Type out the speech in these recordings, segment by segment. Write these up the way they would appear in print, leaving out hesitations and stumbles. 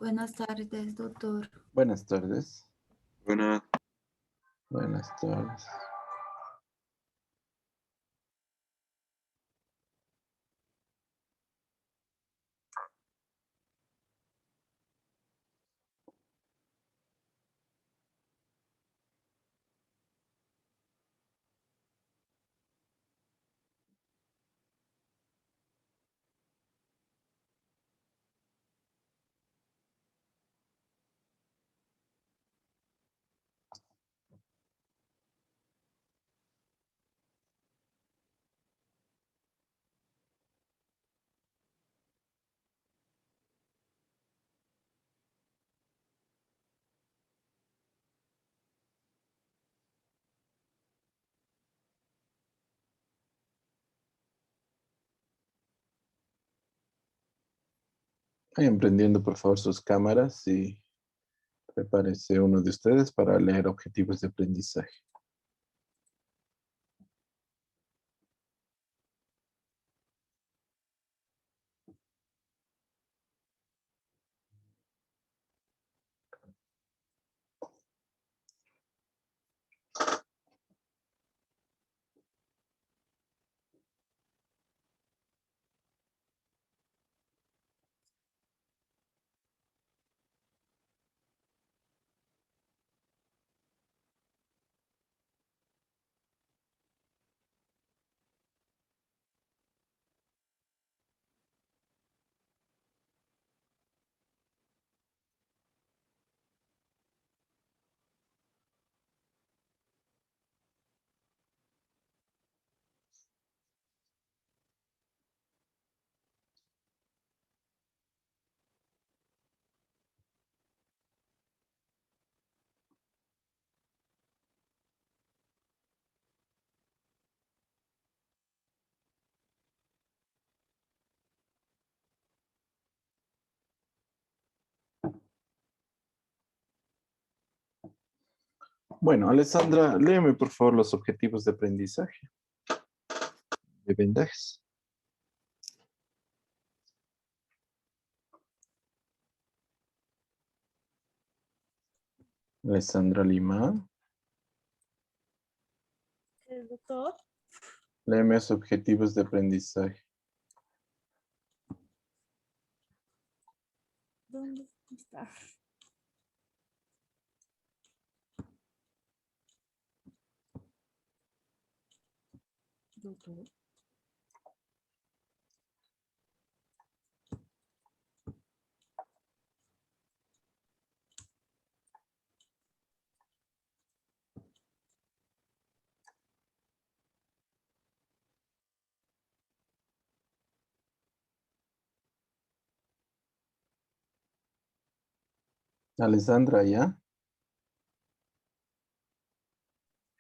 Buenas tardes, doctor. Buenas tardes. Buenas. Buenas tardes. Vayan prendiendo por favor sus cámaras y prepárese uno de ustedes para leer objetivos de aprendizaje. Bueno, Alessandra, léeme por favor los objetivos de aprendizaje de vendajes. Alessandra Lima, Doctor, léeme los objetivos de aprendizaje. ¿dónde está? Doctor. Alessandra, ¿ya?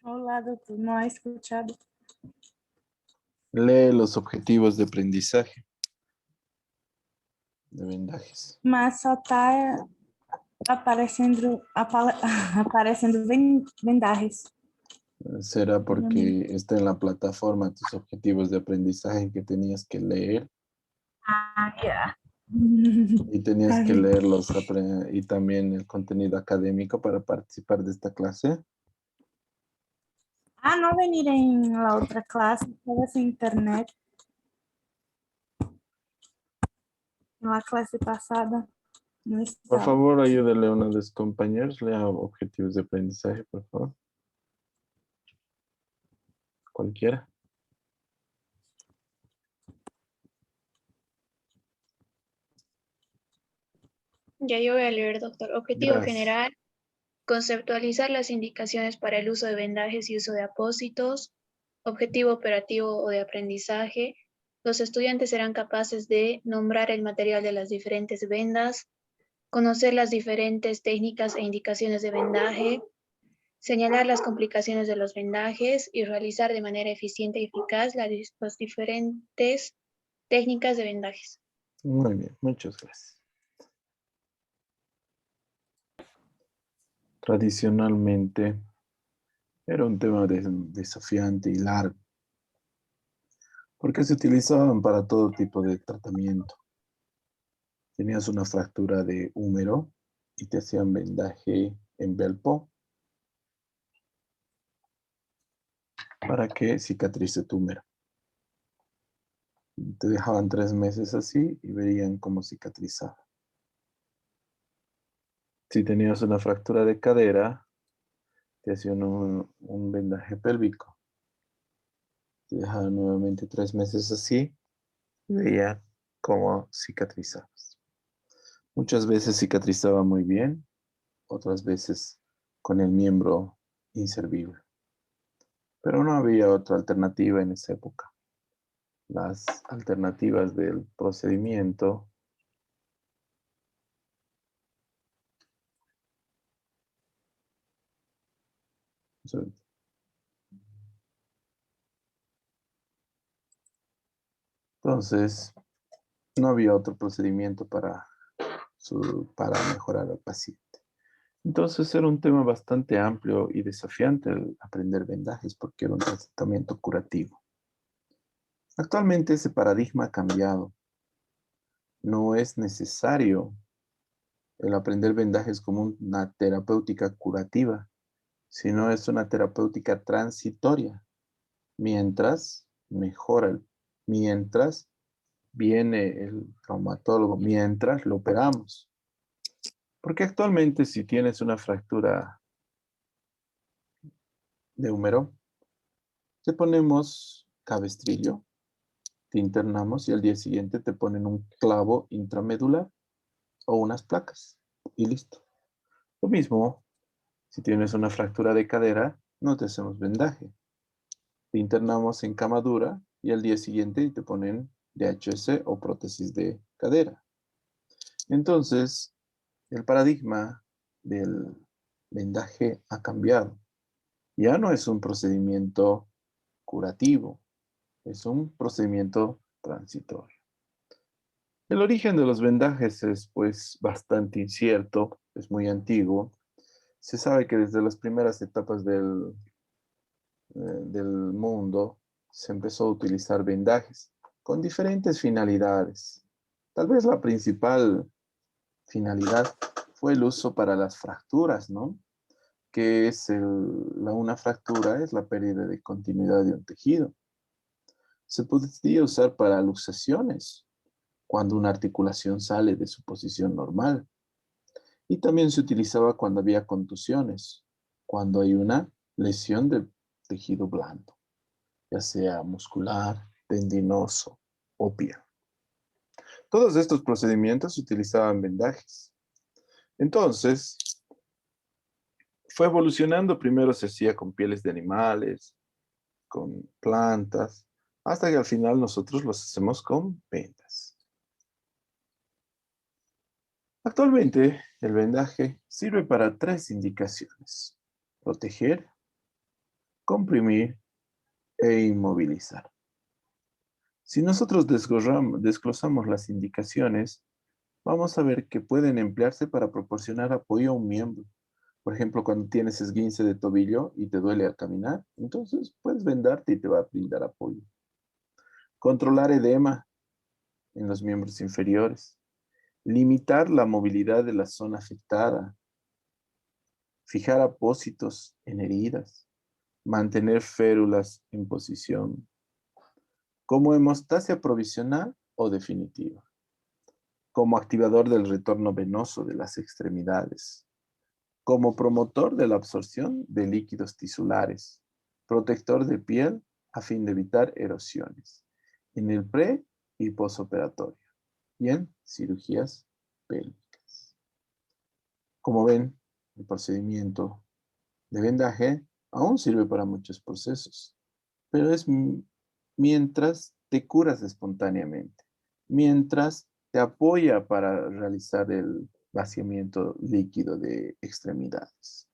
Hola, doctor, no ha escuchado. Lee los objetivos de aprendizaje de vendajes. Mas só está aparecendo, aparecendo vendajes. Será porque está en la plataforma tus objetivos de aprendizaje que tenías que leer Ah, ya. y tenías que leerlos y también el contenido académico para participar de esta clase. Ah, no venir en la otra clase, estaba sin internet. En la clase pasada no Por estaba. favor, ayúdale a uno de sus compañeros, lea objetivos de aprendizaje, por favor. Cualquiera. Ya yo voy a leer, doctor. Objetivo Gracias. general, conceptualizar las indicaciones para el uso de vendajes y uso de apósitos. Objetivo operativo o de aprendizaje. Los estudiantes serán capaces de nombrar el material de las diferentes vendas, conocer las diferentes técnicas e indicaciones de vendaje, señalar las complicaciones de los vendajes y realizar de manera eficiente y eficaz las diferentes técnicas de vendajes. Muy bien, muchas gracias. Tradicionalmente era un tema desafiante y largo, porque se utilizaban para todo tipo de tratamiento. Tenías una fractura de húmero y te hacían vendaje en Belpo para que cicatrice tu húmero. Te dejaban 3 meses así y veían cómo cicatrizaba. Si tenías una fractura de cadera, te hacían un vendaje pélvico. Te dejaban nuevamente 3 meses así y veían cómo cicatrizabas. Muchas veces cicatrizaba muy bien, otras veces con el miembro inservible. Pero no había otra alternativa en esa época. Las alternativas del procedimiento entonces no había otro procedimiento para mejorar al paciente. Entonces era un tema bastante amplio y desafiante el aprender vendajes porque era un tratamiento curativo. Actualmente ese paradigma ha cambiado. No es necesario el aprender vendajes como una terapéutica curativa, sino es una terapéutica transitoria, mientras mientras viene el traumatólogo, mientras lo operamos. Porque actualmente si tienes una fractura de húmero, te ponemos cabestrillo, te internamos y al día siguiente te ponen un clavo intramedular o unas placas y listo. Lo mismo, si tienes una fractura de cadera, no te hacemos vendaje. Te internamos en cama dura y al día siguiente te ponen DHS o prótesis de cadera. Entonces, el paradigma del vendaje ha cambiado. Ya no es un procedimiento curativo, es un procedimiento transitorio. El origen de los vendajes es pues bastante incierto, es muy antiguo. Se sabe que desde las primeras etapas del mundo se empezó a utilizar vendajes con diferentes finalidades. Tal vez la principal finalidad fue el uso para las fracturas, ¿no? Que es una fractura, es la pérdida de continuidad de un tejido. Se podría usar para luxaciones, cuando una articulación sale de su posición normal. Y también se utilizaba cuando había contusiones, cuando hay una lesión del tejido blando, ya sea muscular, tendinoso o piel. Todos estos procedimientos utilizaban vendajes. Entonces, fue evolucionando. Primero se hacía con pieles de animales, con plantas, hasta que al final nosotros los hacemos con vendas. Actualmente, el vendaje sirve para 3 indicaciones: proteger, comprimir e inmovilizar. Si nosotros desglosamos las indicaciones, vamos a ver que pueden emplearse para proporcionar apoyo a un miembro. Por ejemplo, cuando tienes esguince de tobillo y te duele al caminar, entonces puedes vendarte y te va a brindar apoyo. Controlar edema en los miembros inferiores. Limitar la movilidad de la zona afectada. Fijar apósitos en heridas. Mantener férulas en posición. Como hemostasia provisional o definitiva. Como activador del retorno venoso de las extremidades. Como promotor de la absorción de líquidos tisulares. Protector de piel a fin de evitar erosiones. En el pre y posoperatorio. Y en cirugías pélvicas. Como ven, el procedimiento de vendaje aún sirve para muchos procesos, pero es mientras te curas espontáneamente, mientras te apoya para realizar el vaciamiento líquido de extremidades.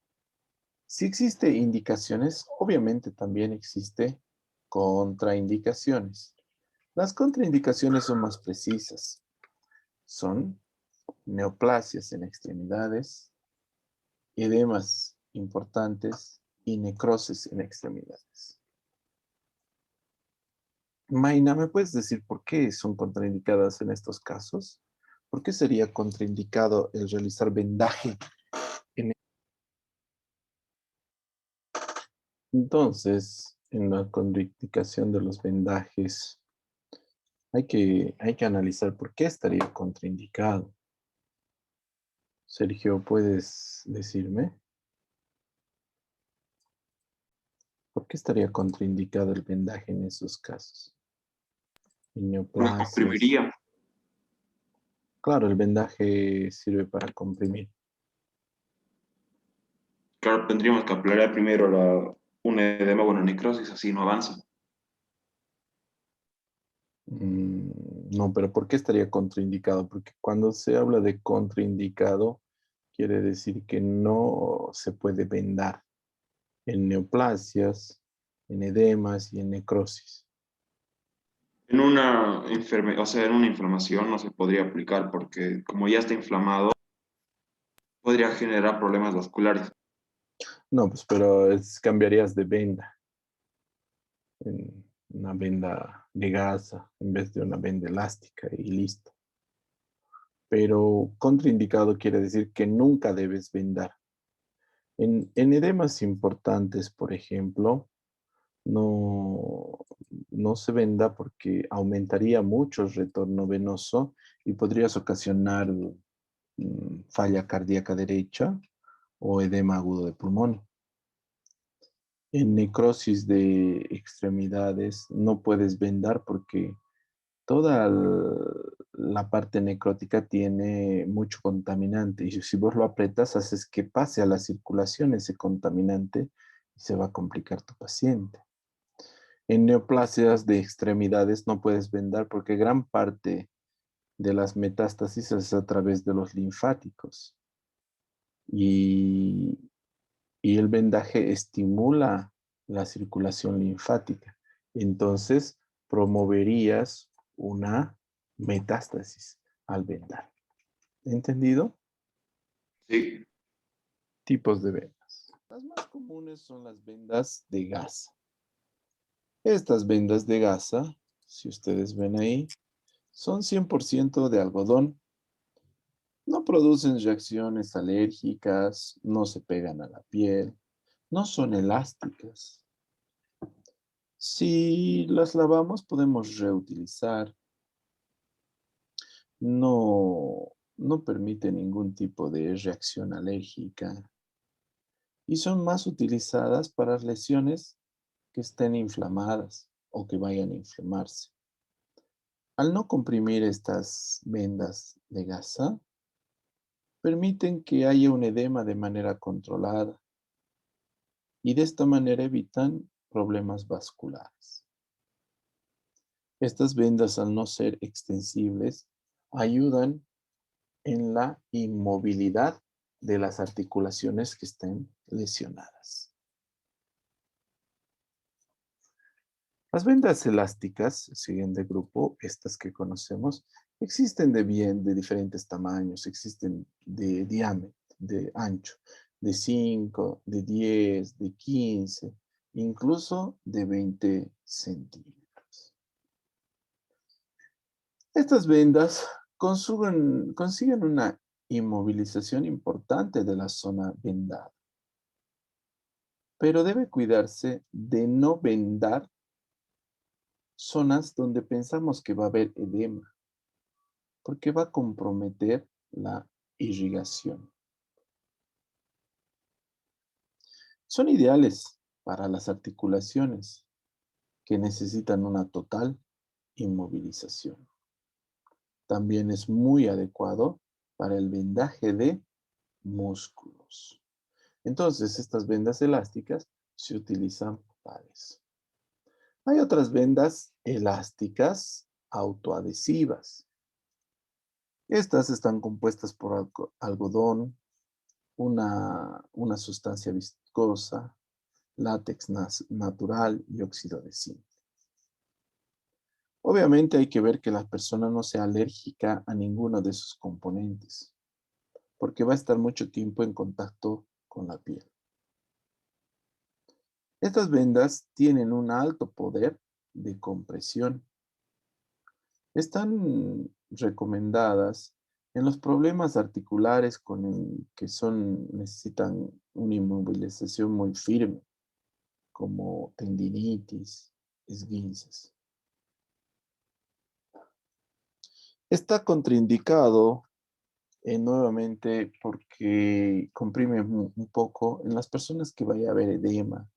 Si existe indicaciones, obviamente también existe contraindicaciones. Las contraindicaciones son más precisas. Son neoplasias en extremidades, edemas importantes y necrosis en extremidades. Maina, ¿me puedes decir por qué son contraindicadas en estos casos? ¿Por qué sería contraindicado el realizar vendaje? Entonces, en la contraindicación de los vendajes, hay que analizar por qué estaría contraindicado. Sergio, ¿puedes decirme? ¿Por qué estaría contraindicado el vendaje en esos casos? En Los neoplasias. comprimiría. Claro, el vendaje sirve para comprimir. Claro, tendríamos que aplanar primero un edema o una necrosis, así no avanza. No, pero ¿por qué estaría contraindicado? Porque cuando se habla de contraindicado, quiere decir que no se puede vendar en neoplasias, en edemas y en necrosis. En una o sea, en una inflamación no se podría aplicar porque como ya está inflamado, podría generar problemas vasculares. No, pues, pero cambiarías de venda en una venda de gasa en vez de una venda elástica y listo. Pero contraindicado quiere decir que nunca debes vendar. En edemas importantes, por ejemplo, no, no se venda porque aumentaría mucho el retorno venoso y podrías ocasionar falla cardíaca derecha o edema agudo de pulmón. En necrosis de extremidades no puedes vendar porque toda la parte necrótica tiene mucho contaminante y si vos lo apretas haces que pase a la circulación ese contaminante y se va a complicar tu paciente. En neoplasias de extremidades no puedes vendar porque gran parte de las metástasis es a través de los linfáticos y, y el vendaje estimula la circulación linfática. Entonces, promoverías una metástasis al vendar. ¿Entendido? Sí. Tipos de vendas. Las más comunes son las vendas de gasa. Estas vendas de gasa, si ustedes ven ahí, son 100% de algodón. No producen reacciones alérgicas, no se pegan a la piel, no son elásticas. Si las lavamos, podemos reutilizar. No permite ningún tipo de reacción alérgica y son más utilizadas para lesiones que estén inflamadas o que vayan a inflamarse. Al no comprimir estas vendas de gasa, permiten que haya un edema de manera controlada y de esta manera evitan problemas vasculares. Estas vendas, al no ser extensibles, ayudan en la inmovilidad de las articulaciones que estén lesionadas. Las vendas elásticas, el siguiente grupo, estas que conocemos, existen de diferentes tamaños, existen de diámetro, de ancho, de 5, de 10, de 15, incluso de 20 centímetros. Estas vendas consiguen una inmovilización importante de la zona vendada, pero debe cuidarse de no vendar zonas donde pensamos que va a haber edema, porque va a comprometer la irrigación. Son ideales para las articulaciones que necesitan una total inmovilización. También es muy adecuado para el vendaje de músculos. Entonces, estas vendas elásticas se utilizan para eso. Hay otras vendas elásticas autoadhesivas. Estas están compuestas por algodón, una sustancia viscosa, látex natural y óxido de zinc. Obviamente hay que ver que la persona no sea alérgica a ninguno de sus componentes, porque va a estar mucho tiempo en contacto con la piel. Estas vendas tienen un alto poder de compresión. Están recomendadas En los problemas articulares necesitan una inmovilización muy firme, como tendinitis, esguinces. Está contraindicado nuevamente porque comprime un poco en las personas que vaya a haber edema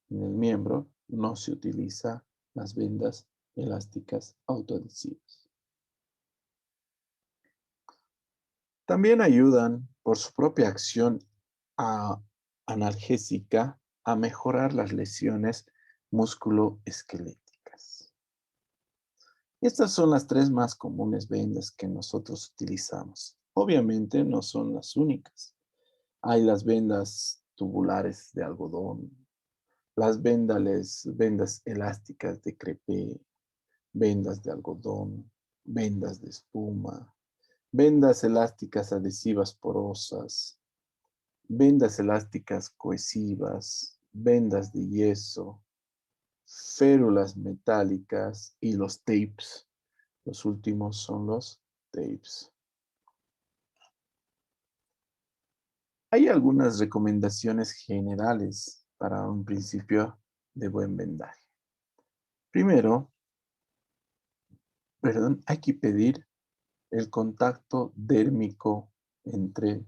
en el miembro, no se utiliza las vendas elásticas autoadhesivas. También ayudan por su propia acción analgésica a mejorar las lesiones musculoesqueléticas. Estas son las tres más comunes vendas que nosotros utilizamos. Obviamente no son las únicas. Hay las vendas tubulares de algodón, las vendas elásticas de crepé, vendas de algodón, vendas de espuma, vendas elásticas adhesivas porosas, vendas elásticas cohesivas, vendas de yeso, férulas metálicas y los tapes. Los últimos son los tapes. Hay algunas recomendaciones generales para un principio de buen vendaje. Primero, hay que pedir el contacto dérmico entre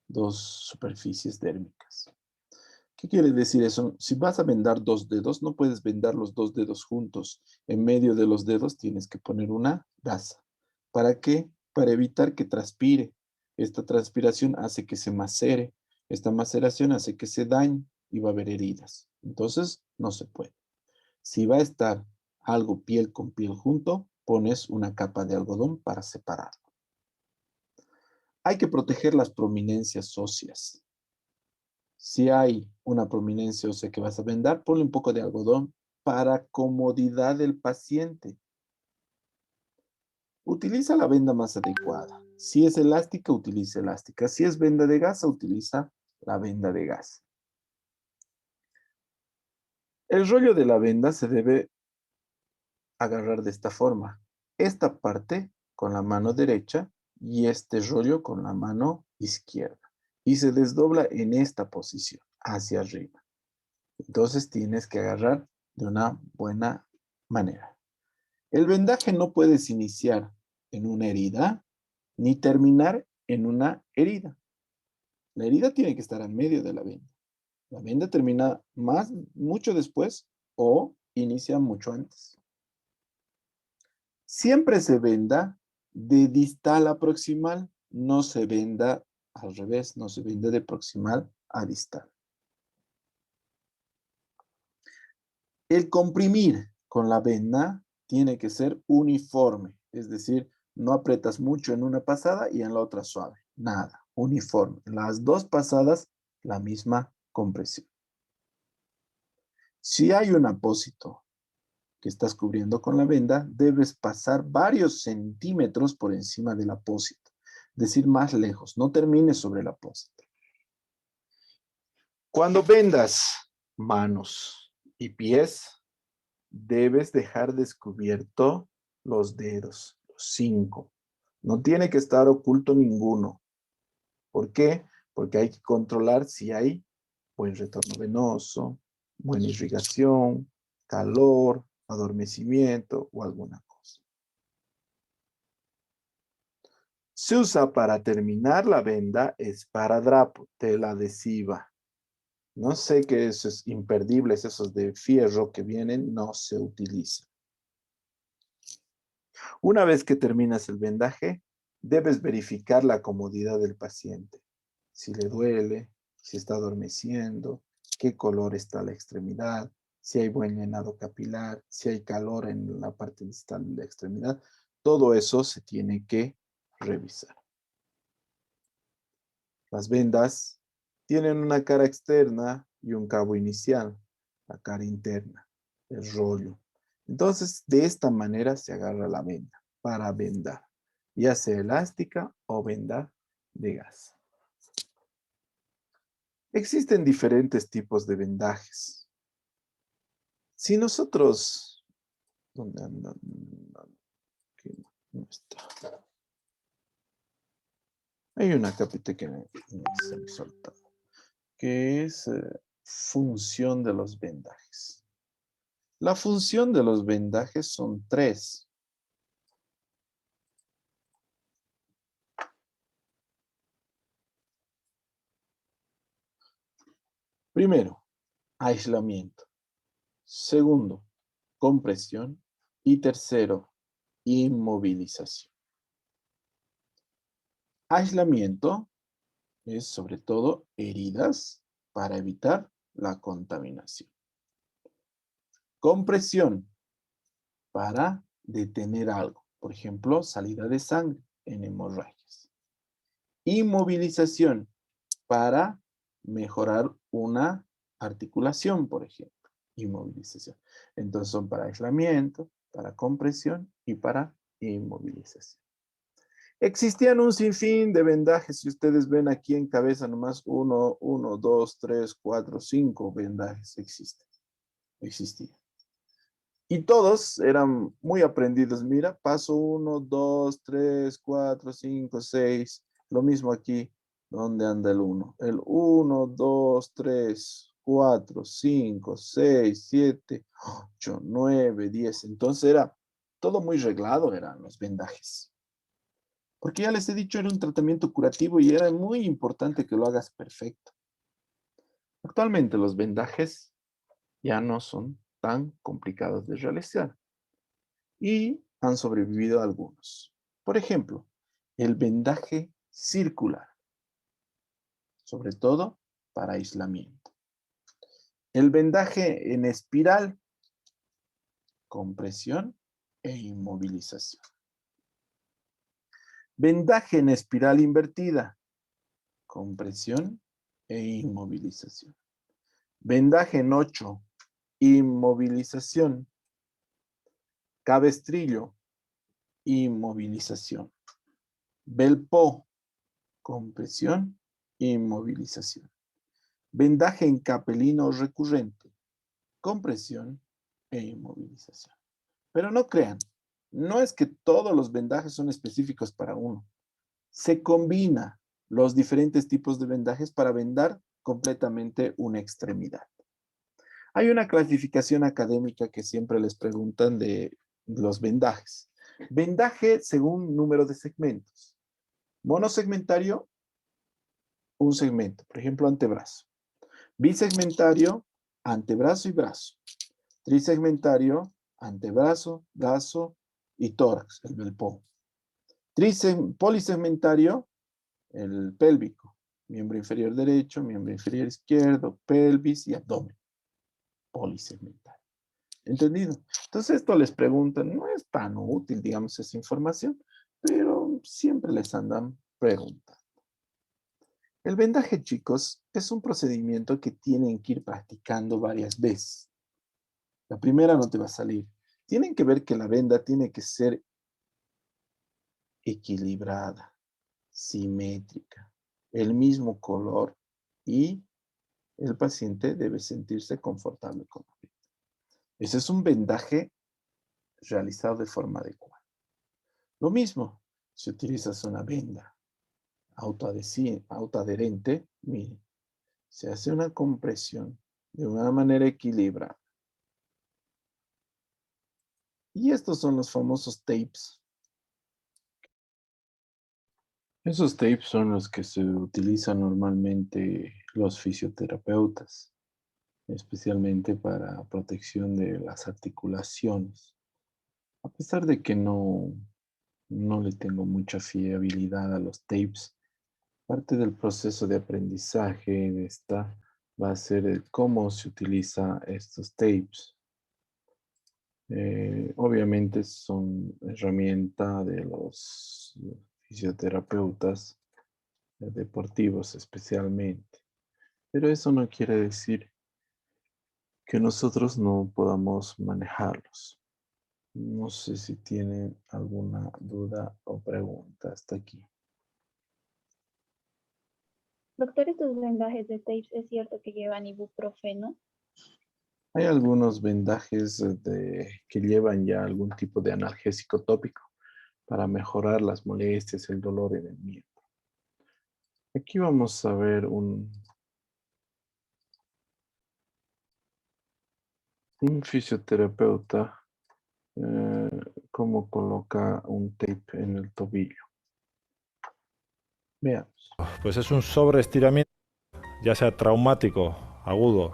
dos superficies dérmicas. ¿Qué quiere decir eso? Si vas a vendar dos dedos, no puedes vendar los dos dedos juntos. En medio de los dedos tienes que poner una gasa. ¿Para qué? Para evitar que transpire. Esta transpiración hace que se macere. Esta maceración hace que se dañe y va a haber heridas. Entonces, no se puede. Si va a estar algo piel con piel junto, pones una capa de algodón para separarlo. Hay que proteger las prominencias óseas. Si hay una prominencia ósea que vas a vendar, ponle un poco de algodón para comodidad del paciente. Utiliza la venda más adecuada. Si es elástica, utiliza elástica. Si es venda de gasa, utiliza la venda de gasa. El rollo de la venda se debe agarrar de esta forma. Esta parte con la mano derecha y este rollo con la mano izquierda. Y se desdobla en esta posición, hacia arriba. Entonces tienes que agarrar de una buena manera. El vendaje no puedes iniciar en una herida ni terminar en una herida. La herida tiene que estar en medio de la venda. La venda termina mucho después o inicia mucho antes. Siempre se venda de distal a proximal, no se venda al revés, no se vende de proximal a distal. El comprimir con la venda tiene que ser uniforme, es decir, no apretas mucho en una pasada y en la otra suave, nada, uniforme. Las dos pasadas, la misma compresión. Si hay un apósito que estás cubriendo con la venda, debes pasar varios centímetros por encima del apósito, es decir, más lejos, no termines sobre el apósito. Cuando vendas manos y pies, debes dejar descubierto los dedos, los 5. No tiene que estar oculto ninguno. ¿Por qué? Porque hay que controlar si hay buen retorno venoso, buena irrigación, calor, adormecimiento o alguna cosa. Se usa para terminar la venda esparadrapo, tela adhesiva. No sé qué esos imperdibles, esos de fierro que vienen, no se utilizan. Una vez que terminas el vendaje, debes verificar la comodidad del paciente. Si le duele, si está adormeciendo, qué color está la extremidad, si hay buen llenado capilar, si hay calor en la parte distal de la extremidad. Todo eso se tiene que revisar. Las vendas tienen una cara externa y un cabo inicial, la cara interna, el rollo. Entonces, de esta manera se agarra la venda para vendar, ya sea elástica o venda de gas. Existen diferentes tipos de vendajes. Si nosotros... ¿Dónde anda? Aquí no está. Hay una capita que se me soltó, que es función de los vendajes. La función de los vendajes son 3. Primero, aislamiento. Segundo, compresión. Y tercero, inmovilización. Aislamiento es sobre todo heridas para evitar la contaminación. Compresión para detener algo, por ejemplo, salida de sangre en hemorragias. Inmovilización para mejorar una articulación, por ejemplo. Inmovilización. Entonces son para aislamiento, para compresión y para inmovilización. Existían un sinfín de vendajes. Si ustedes ven aquí en cabeza nomás 1, 2, 3, 4, 5 vendajes existían. Y todos eran muy aprendidos. Mira, paso 1, 2, 3, 4, 5, 6. Lo mismo aquí. ¿Dónde anda el 1? El 1, 2, 3, 4, 5, 6, 7, 8, 9, 10. Entonces era todo muy reglado, eran los vendajes. Porque ya les he dicho, era un tratamiento curativo y era muy importante que lo hagas perfecto. Actualmente los vendajes ya no son tan complicados de realizar y han sobrevivido algunos. Por ejemplo, el vendaje circular, sobre todo para aislamiento. El vendaje en espiral, compresión e inmovilización. Vendaje en espiral invertida, compresión e inmovilización. Vendaje en 8, inmovilización. Cabestrillo, inmovilización. Belpo, compresión, inmovilización. Vendaje en capelino recurrente, compresión e inmovilización. Pero no crean, no es que todos los vendajes son específicos para uno. Se combina los diferentes tipos de vendajes para vendar completamente una extremidad. Hay una clasificación académica que siempre les preguntan de los vendajes. Vendaje según número de segmentos. Monosegmentario, un segmento, por ejemplo, antebrazo. Bisegmentario, antebrazo y brazo. Trisegmentario, antebrazo, brazo y tórax, el belpo. Polisegmentario, el pélvico, miembro inferior derecho, miembro inferior izquierdo, pelvis y abdomen. Polisegmentario. ¿Entendido? Entonces esto les preguntan, no es tan útil, digamos, esa información, pero siempre les andan preguntando. El vendaje, chicos, es un procedimiento que tienen que ir practicando varias veces. La primera no te va a salir. Tienen que ver que la venda tiene que ser equilibrada, simétrica, el mismo color y el paciente debe sentirse confortable con la venda. Ese es un vendaje realizado de forma adecuada. Lo mismo, si utilizas una venda autoadherente, mire, se hace una compresión de una manera equilibrada. Y estos son los famosos tapes. Esos tapes son los que se utilizan normalmente los fisioterapeutas, especialmente para protección de las articulaciones. A pesar de que no le tengo mucha fiabilidad a los tapes, parte del proceso de aprendizaje de esta va a ser el cómo se utiliza estos tapes. Obviamente son herramienta de los fisioterapeutas deportivos especialmente, pero eso no quiere decir que nosotros no podamos manejarlos. No sé si tienen alguna duda o pregunta hasta aquí. Doctor, estos vendajes de tapes, ¿es cierto que llevan ibuprofeno? Hay algunos vendajes que llevan ya algún tipo de analgésico tópico para mejorar las molestias, el dolor en el miembro. Aquí vamos a ver un fisioterapeuta cómo coloca un tape en el tobillo. Veamos. Pues es un sobreestiramiento, ya sea traumático, agudo,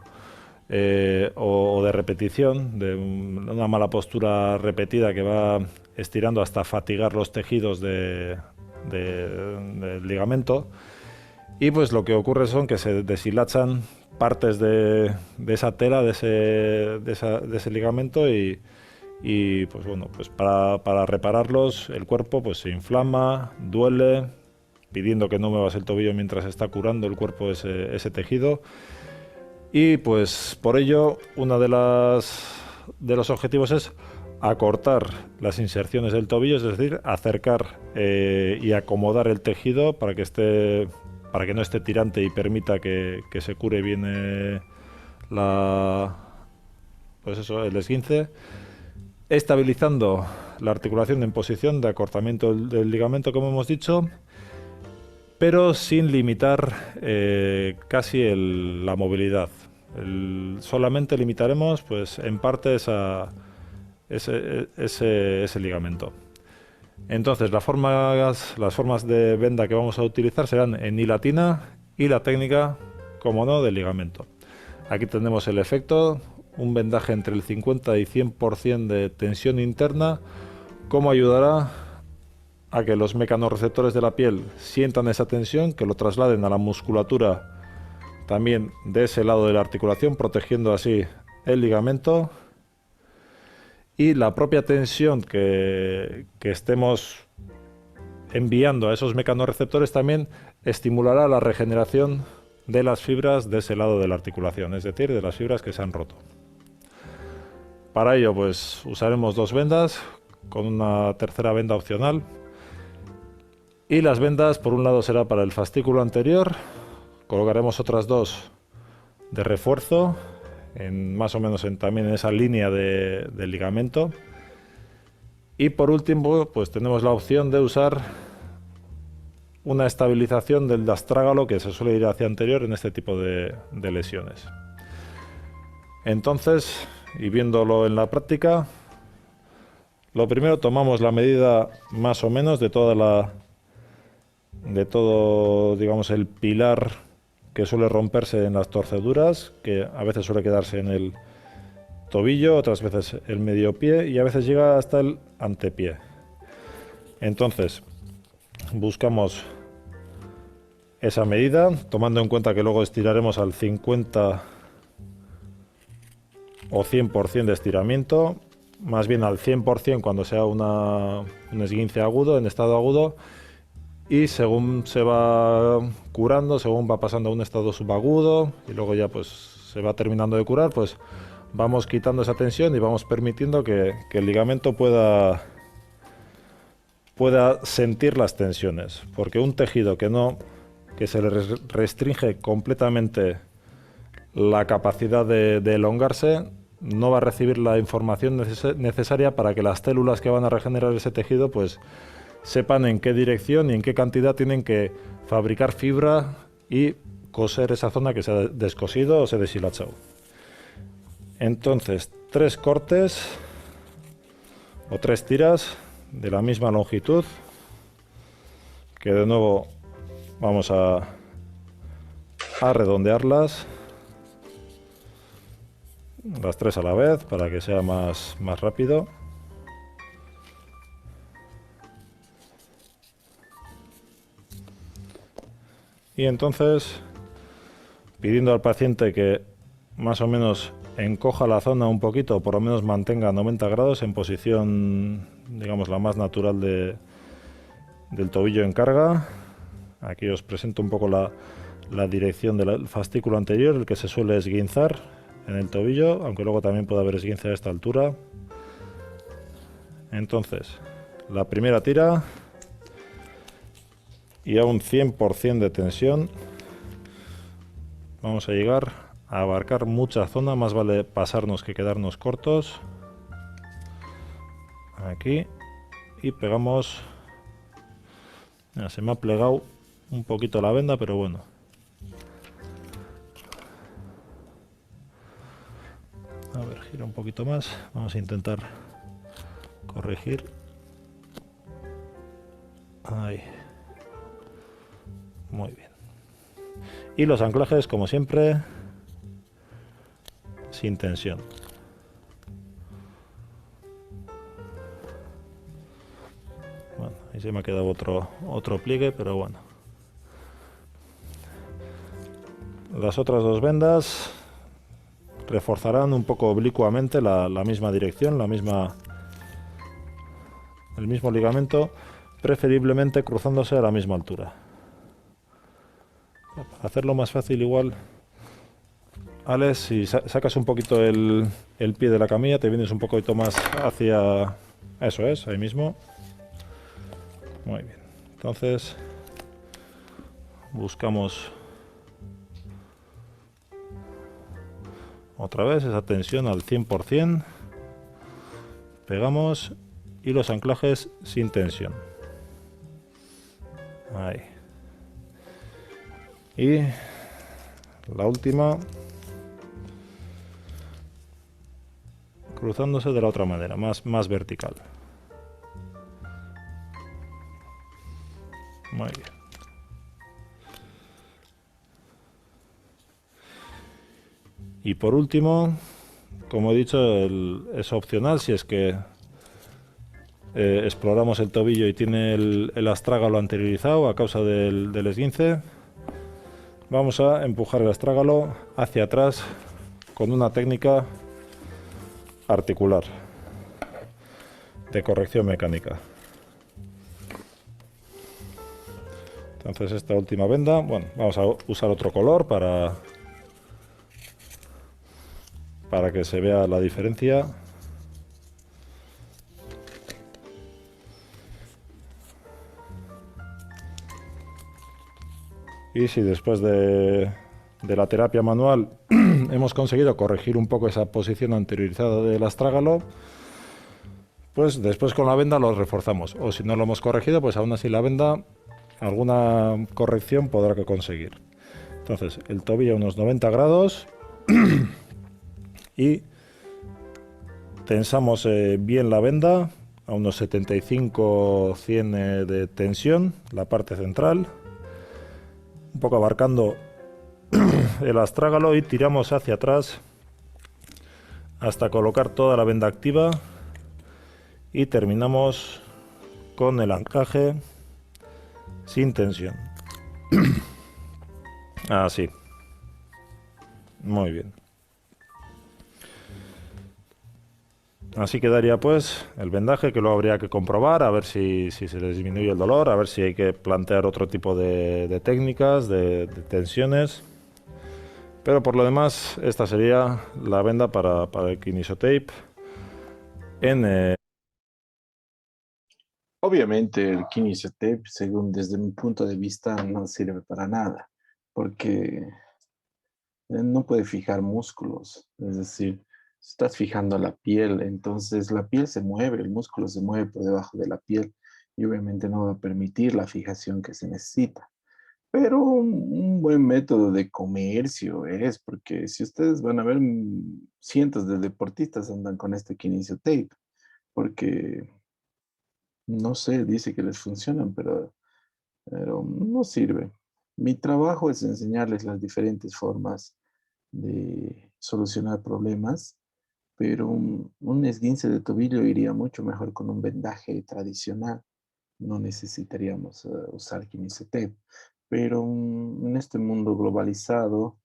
o de repetición, de una mala postura repetida que va estirando hasta fatigar los tejidos del ligamento. Y pues lo que ocurre son que se deshilachan partes de esa tela, de ese ligamento y pues bueno, pues para repararlos el cuerpo pues se inflama, duele, pidiendo que no muevas el tobillo mientras está curando el cuerpo ese tejido. Y pues por ello uno de los objetivos es acortar las inserciones del tobillo, es decir, acercar y acomodar el tejido para que no esté tirante y permita que se cure bien el esguince, estabilizando la articulación en posición de acortamiento del ligamento, como hemos dicho, pero sin limitar casi la movilidad. Solamente limitaremos pues en parte ese ligamento. Entonces las formas de venda que vamos a utilizar serán en hilatina y la técnica, como no, del ligamento. Aquí tenemos el efecto, un vendaje entre el 50 y 100% de tensión interna, cómo ayudará a que los mecanorreceptores de la piel sientan esa tensión, que lo trasladen a la musculatura también de ese lado de la articulación, protegiendo así el ligamento. Y la propia tensión que estemos enviando a esos mecanorreceptores también estimulará la regeneración de las fibras de ese lado de la articulación, es decir, de las fibras que se han roto. Para ello, pues usaremos 2 vendas con una tercera venda opcional. Y las vendas, por un lado, será para el fascículo anterior. Colocaremos otras 2 de refuerzo, más o menos también en esa línea del ligamento. Y por último, pues tenemos la opción de usar una estabilización del astrágalo que se suele ir hacia anterior en este tipo de lesiones. Entonces, y viéndolo en la práctica, lo primero tomamos la medida más o menos de todo, digamos, el pilar que suele romperse en las torceduras, que a veces suele quedarse en el tobillo, otras veces el medio pie y a veces llega hasta el antepié. Entonces, buscamos esa medida, tomando en cuenta que luego estiraremos al 50 o 100% de estiramiento, más bien al 100% cuando sea un esguince agudo, en estado agudo, y según se va curando, según va pasando a un estado subagudo y luego ya pues se va terminando de curar, pues vamos quitando esa tensión y vamos permitiendo que el ligamento pueda sentir las tensiones, porque un tejido que se le restringe completamente la capacidad de elongarse, no va a recibir la información necesaria para que las células que van a regenerar ese tejido pues sepan en qué dirección y en qué cantidad tienen que fabricar fibra y coser esa zona que se ha descosido o se ha deshilachado. Entonces, 3 cortes o 3 tiras de la misma longitud, que de nuevo vamos a redondearlas, las 3 a la vez para que sea más rápido. Y entonces, pidiendo al paciente que más o menos encoja la zona un poquito, o por lo menos mantenga 90 grados en posición, digamos, la más natural del tobillo en carga. Aquí os presento un poco la dirección del fascículo anterior, el que se suele esguinzar en el tobillo, aunque luego también puede haber esguince a esta altura. Entonces, la primera tira, y a un 100% de tensión vamos a llegar a abarcar mucha zona, más vale pasarnos que quedarnos cortos. Aquí, y pegamos. Mira, se me ha plegado un poquito la venda, pero bueno. A ver, gira un poquito más. Vamos a intentar corregir. Ahí. Muy bien. Y los anclajes, como siempre, sin tensión. Bueno, ahí se me ha quedado otro pliegue, pero bueno. Las otras dos vendas reforzarán un poco oblicuamente la misma dirección, el mismo ligamento, preferiblemente cruzándose a la misma altura. Para hacerlo más fácil, igual, Alex, si sacas un poquito el pie de la camilla, te vienes un poquito más hacia... Eso es, ahí mismo. Muy bien. Entonces, buscamos otra vez esa tensión al 100%. Pegamos y los anclajes sin tensión. Ahí. Y la última, cruzándose de la otra manera, más vertical. Muy bien. Y por último, como he dicho, es opcional si es que exploramos el tobillo y tiene el astrágalo anteriorizado a causa del esguince. Vamos a empujar el astrágalo hacia atrás con una técnica articular de corrección mecánica. Entonces esta última venda, bueno, vamos a usar otro color para que se vea la diferencia. Y si después de la terapia manual hemos conseguido corregir un poco esa posición anteriorizada del astrágalo, pues después con la venda lo reforzamos. O si no lo hemos corregido, pues aún así la venda alguna corrección podrá que conseguir. Entonces el tobillo a unos 90 grados y tensamos bien la venda a unos 75-100 de tensión, la parte central, un poco abarcando el astrágalo, y tiramos hacia atrás hasta colocar toda la venda activa y terminamos con el anclaje sin tensión. Así. Muy bien. Así quedaría pues el vendaje, que luego habría que comprobar a ver si se les disminuye el dolor, a ver si hay que plantear otro tipo de técnicas, de tensiones. Pero por lo demás, esta sería la venda para el Kinesiotape Obviamente el Kinesiotape, según desde mi punto de vista, no sirve para nada, porque no puede fijar músculos. Es decir, estás fijando la piel, entonces la piel se mueve, el músculo se mueve por debajo de la piel y obviamente no va a permitir la fijación que se necesita. Pero un buen método de comercio es, porque si ustedes van a ver, cientos de deportistas andan con este Kinesiotape, porque no sé, dice que les funcionan, pero no sirve. Mi trabajo es enseñarles las diferentes formas de solucionar problemas, pero un esguince de tobillo iría mucho mejor con un vendaje tradicional. No necesitaríamos usar Kinesiotape. Pero en este mundo globalizado,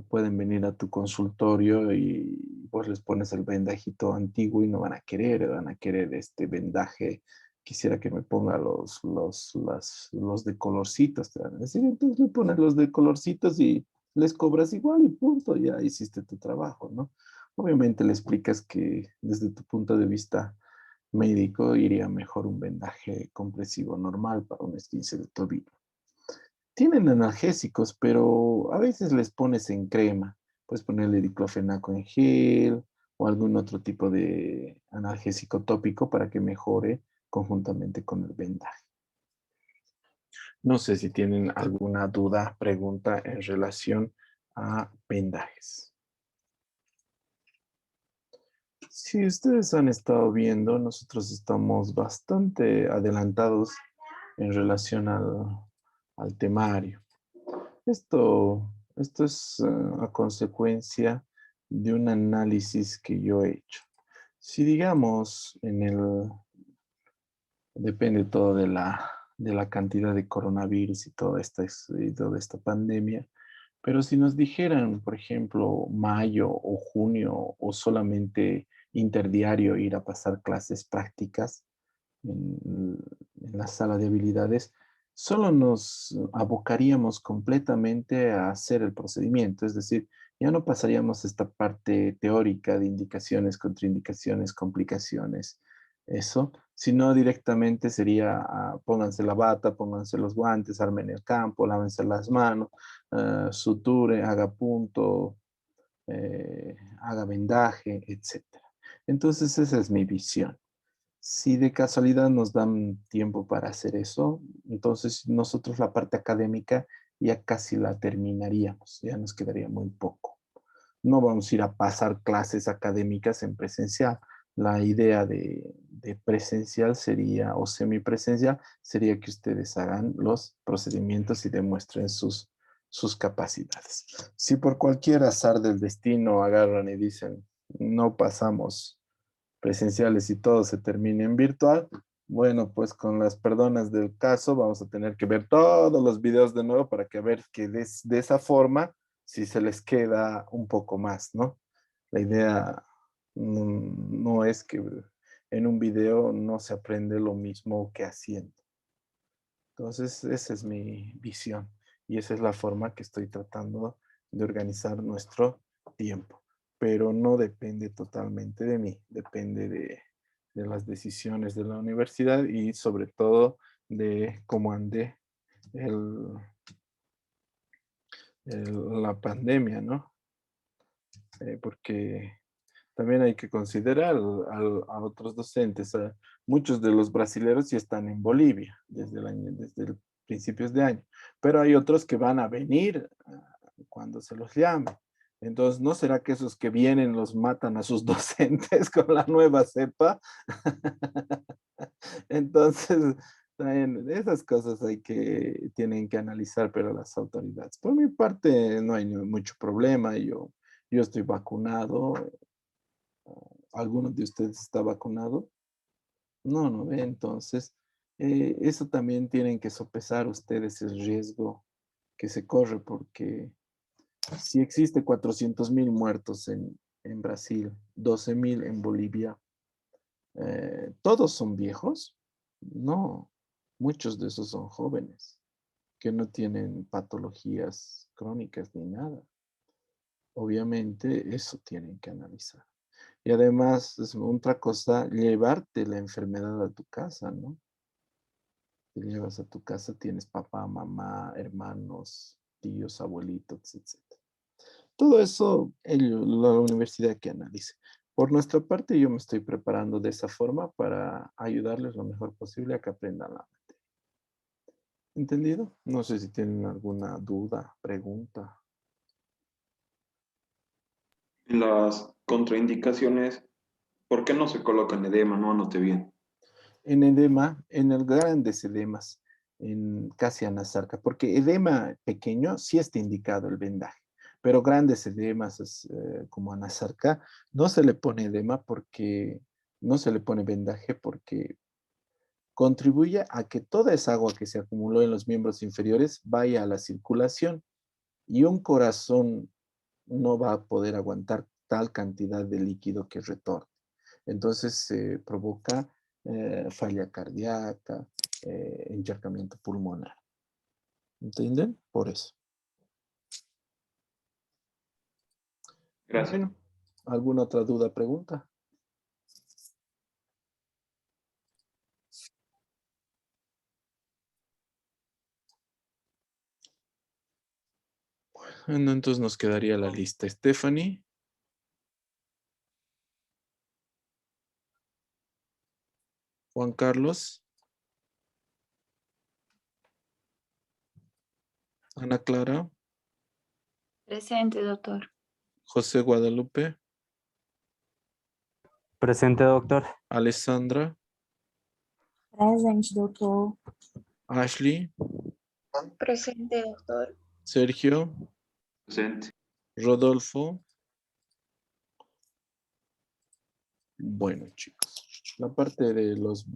pueden venir a tu consultorio y vos les pones el vendajito antiguo y no van a querer este vendaje. Quisiera que me ponga los de colorcitos, te van a decir. Entonces le pones los de colorcitos y les cobras igual y punto, ya hiciste tu trabajo, ¿no? Obviamente le explicas que desde tu punto de vista médico iría mejor un vendaje compresivo normal para un esguince de tobillo. Tienen analgésicos, pero a veces les pones en crema. Puedes ponerle diclofenaco en gel o algún otro tipo de analgésico tópico para que mejore conjuntamente con el vendaje. No sé si tienen alguna duda, pregunta en relación a vendajes. Si ustedes han estado viendo, nosotros estamos bastante adelantados en relación al temario. Esto es a consecuencia de un análisis que yo he hecho. Si digamos depende todo de la cantidad de coronavirus y toda esta pandemia, pero si nos dijeran, por ejemplo, mayo o junio o solamente interdiario ir a pasar clases prácticas en la sala de habilidades, solo nos abocaríamos completamente a hacer el procedimiento, es decir, ya no pasaríamos esta parte teórica de indicaciones, contraindicaciones, complicaciones, eso, sino directamente sería pónganse la bata, pónganse los guantes, armen el campo, lávense las manos, suture, haga punto, haga vendaje, etcétera. Entonces esa es mi visión. Si de casualidad nos dan tiempo para hacer eso, entonces nosotros la parte académica ya casi la terminaríamos, ya nos quedaría muy poco. No vamos a ir a pasar clases académicas en presencial. La idea de presencial sería, o semipresencial, sería que ustedes hagan los procedimientos y demuestren sus capacidades. Si por cualquier azar del destino agarran y dicen, no pasamos presenciales y todo se termine en virtual, bueno, pues con las perdonas del caso vamos a tener que ver todos los videos de nuevo para que ver que de esa forma si se les queda un poco más, ¿no? La idea no es que en un video no se aprende lo mismo que haciendo. Entonces, esa es mi visión y esa es la forma que estoy tratando de organizar nuestro tiempo. Pero no depende totalmente de mí, depende de las decisiones de la universidad y sobre todo de cómo ande el, la pandemia, ¿no? Porque también hay que considerar a otros docentes. Muchos de los brasileños ya están en Bolivia desde el principios de año, pero hay otros que van a venir cuando se los llame. Entonces, ¿no será que esos que vienen los matan a sus docentes con la nueva cepa? Entonces, también esas cosas tienen que analizar, pero las autoridades. Por mi parte, no hay mucho problema. Yo estoy vacunado. ¿Alguno de ustedes está vacunado? No, no ve. Entonces, eso también tienen que sopesar ustedes el riesgo que se corre, porque si existe 400.000 muertos en Brasil, 12.000 en Bolivia, ¿todos son viejos? No, muchos de esos son jóvenes que no tienen patologías crónicas ni nada. Obviamente, eso tienen que analizar. Y además, es otra cosa, llevarte la enfermedad a tu casa, ¿no? Te llevas a tu casa, tienes papá, mamá, hermanos, tíos, abuelitos, etc. Todo eso, la universidad que analice. Por nuestra parte, yo me estoy preparando de esa forma para ayudarles lo mejor posible a que aprendan la materia. ¿Entendido? No sé si tienen alguna duda, pregunta. Las contraindicaciones, ¿por qué no se colocan edema? No anoté bien. En edema, en el grandes edemas, casi anasarca, porque edema pequeño sí está indicado el vendaje, pero grandes edemas como anasarca no se le pone edema porque no se le pone vendaje porque contribuye a que toda esa agua que se acumuló en los miembros inferiores vaya a la circulación y un corazón no va a poder aguantar tal cantidad de líquido que retorne. Entonces se provoca falla cardíaca, encharcamiento pulmonar. ¿Entienden? Por eso. Gracias. Bueno, ¿alguna otra duda, pregunta? Bueno, entonces nos quedaría la lista. Stephanie. Juan Carlos. Ana Clara, Presente, doctor. José Guadalupe, Presente, doctor. Alessandra, Presente, doutor. Ashley, Presente, doctor. Sergio, Presente. Rodolfo. Bueno, chicos, la parte de los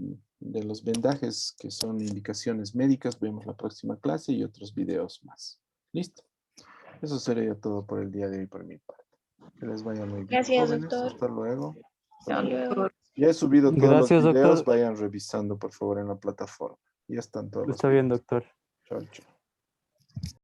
vendajes que son indicaciones médicas, vemos la próxima clase y otros videos más. ¿Listo? Eso sería todo por el día de hoy por mi parte. Que les vaya muy bien. Gracias, Jóvenes, doctor. hasta luego. Hasta luego. Ya he subido todos Gracias, los videos, doctor. vayan revisando por favor en la plataforma. Ya están todos los Está bien, videos. doctor. Chao, chao.